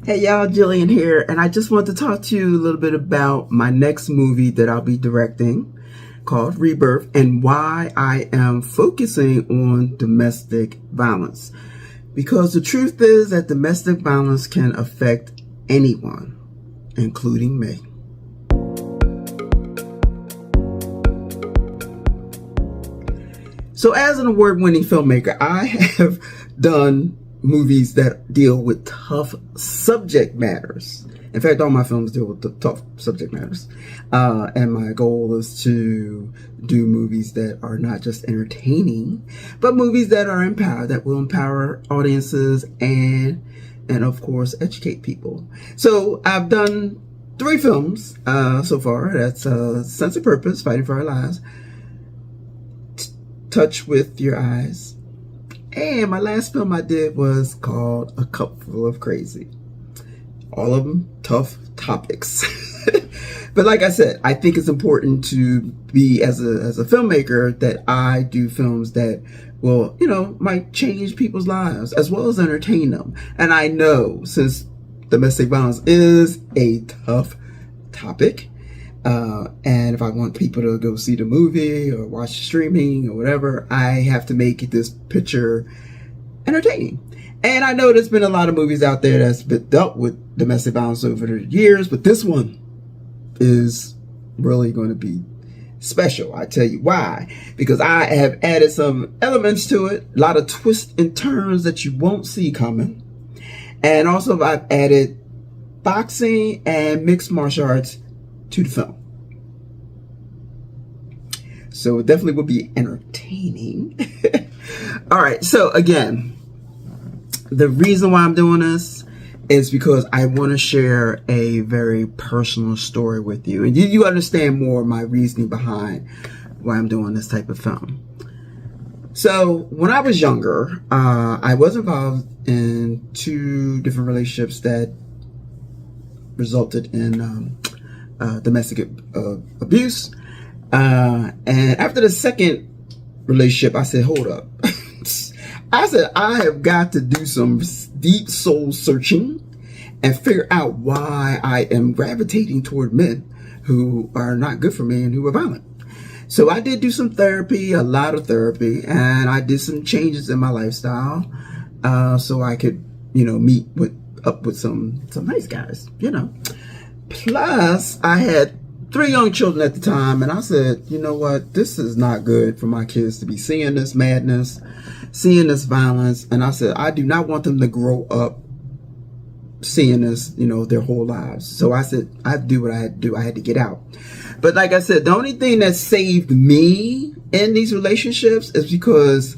Hey y'all, Jillian here, and I just want to talk to you a little bit about my next movie that I'll be directing called Rebirth and why I am focusing on domestic violence. Because the truth is that domestic violence can affect anyone, including me. So as an award-winning filmmaker, I have done movies that deal with tough subject matters. In fact, all my films deal with the tough subject matters. And my goal is to do movies that are not just entertaining, but movies that are that will empower audiences and of course, educate people. So I've done 3 films so far. That's Sense of Purpose, Fighting for Our Lives, Touch with Your Eyes, and my last film I did was called A Cup Full of Crazy. All of them tough topics. But like I said, I think it's important to be, as a filmmaker, that I do films that will, might change people's lives as well as entertain them. And I know, since domestic violence is a tough topic, and if I want people to go see the movie or watch streaming or whatever, I have to make this picture entertaining. And I know there's been a lot of movies out there that's been dealt with domestic violence over the years, but this one is really going to be special. I tell you why. Because I have added some elements to it, a lot of twists and turns that you won't see coming. And also I've added boxing and mixed martial arts to the film. So it definitely will be entertaining. All right, so again, the reason why I'm doing this is because I want to share a very personal story with you. And you understand more of my reasoning behind why I'm doing this type of film. So when I was younger, I was involved in 2 different relationships that resulted in domestic abuse. And after the second relationship, I said, hold up. I said, I have got to do some deep soul searching and figure out why I am gravitating toward men who are not good for me and who are violent. So I did do some therapy, a lot of therapy, and I did some changes in my lifestyle so I could, meet up with some nice guys, Plus, I had 3 young children at the time, and I said, you know what, this is not good for my kids to be seeing this madness, seeing this violence. And I said, I do not want them to grow up seeing this, their whole lives. So I said, I had to do what I had to do. I had to get out. But like I said, the only thing that saved me in these relationships is because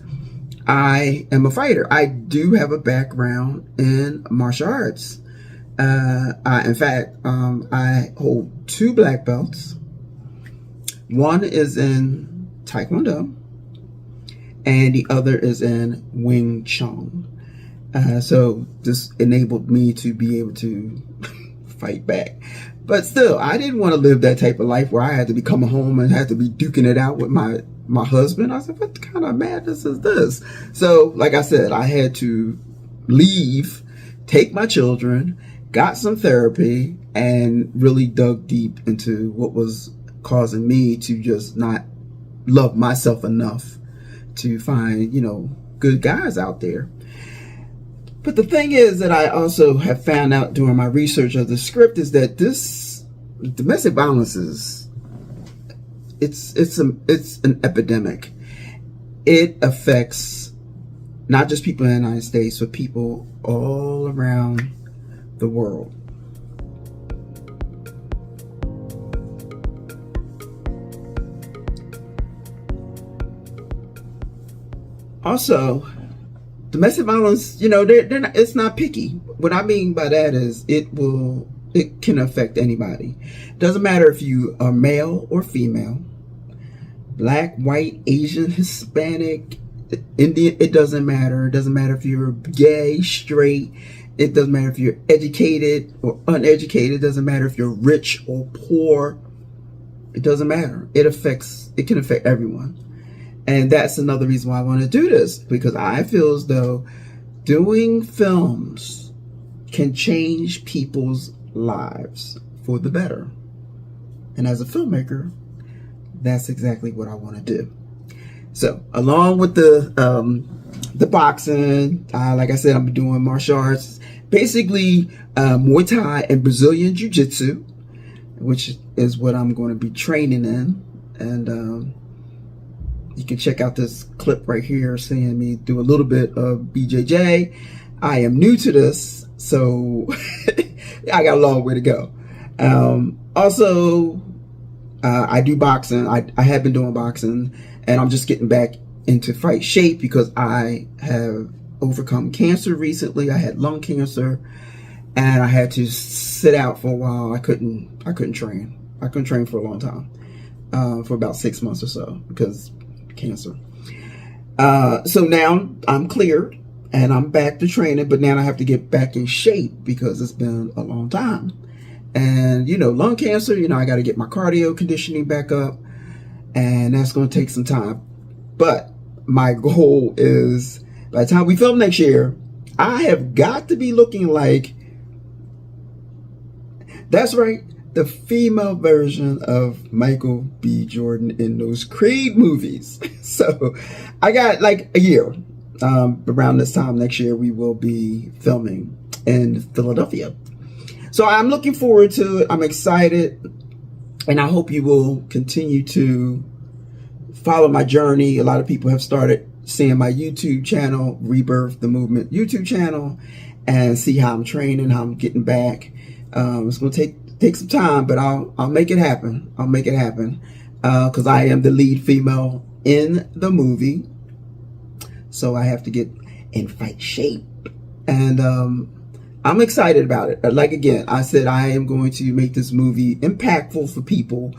I am a fighter. I do have a background in martial arts. In fact, I hold 2 black belts. One is in Taekwondo, and the other is in Wing Chun. So this enabled me to be able to fight back. But still, I didn't want to live that type of life where I had to be coming home and had to be duking it out with my husband. I said, what kind of madness is this? So, like I said, I had to leave, take my children, got some therapy, and really dug deep into what was causing me to just not love myself enough to find, good guys out there. But the thing is that I also have found out during my research of the script is that this domestic violence it's an epidemic. It affects not just people in the United States, but people all around the world. Also, domestic violence, it's not picky. What I mean by that is it can affect anybody. Doesn't matter if you are male or female, black, white, Asian, Hispanic, Indian, it doesn't matter. It doesn't matter if you're gay, straight. It doesn't matter if you're educated or uneducated. It doesn't matter if you're rich or poor. It doesn't matter. It can affect everyone. And that's another reason why I want to do this, because I feel as though doing films can change people's lives for the better. And as a filmmaker, that's exactly what I want to do. So, along with the boxing, like I said, I'm doing martial arts, basically Muay Thai and Brazilian Jiu-Jitsu, which is what I'm going to be training in. And you can check out this clip right here, seeing me do a little bit of BJJ. I am new to this, so I got a long way to go. Also, I do boxing. I have been doing boxing, and I'm just getting back into fight shape because I have overcome cancer recently. I had lung cancer, and I had to sit out for a while. I couldn't train. I couldn't train for a long time, for about 6 months or so because cancer. So now I'm cleared and I'm back to training, but now I have to get back in shape because it's been a long time. And lung cancer, I got to get my cardio conditioning back up, and that's going to take some time. But my goal is, by the time we film next year, I have got to be looking like, that's right, the female version of Michael B. Jordan in those Creed movies. So I got like a year. Around this time next year, we will be filming in Philadelphia. So I'm looking forward to it. I'm excited. And I hope you will continue to follow my journey. A lot of people have started seeing my YouTube channel, Rebirth, the Movement YouTube channel, and see how I'm training, how I'm getting back. It's going to take some time, but I'll make it happen. I'll make it happen because I am the lead female in the movie. So I have to get in fight shape. And I'm excited about it. Like, again, I said I am going to make this movie impactful for people.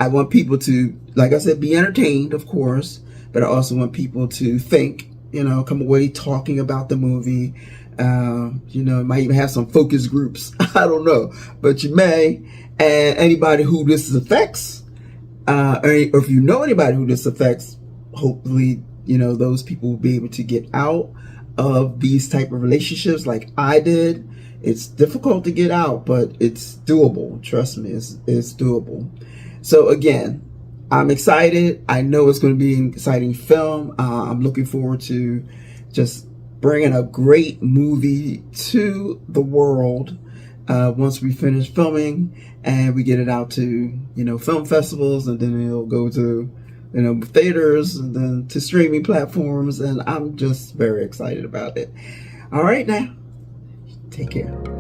I want people to, like I said, be entertained, of course, but I also want people to think, come away talking about the movie. Might even have some focus groups. I don't know, but you may. And anybody who this affects, or if you know anybody who this affects, hopefully, those people will be able to get out of these type of relationships like I did. It's difficult to get out, but it's doable. Trust me, it's doable. So again, I'm excited. I know it's going to be an exciting film. I'm looking forward to just bringing a great movie to the world once we finish filming and we get it out to film festivals, and then it'll go to theaters, and then to streaming platforms, and I'm just very excited about it. All right, now, take care.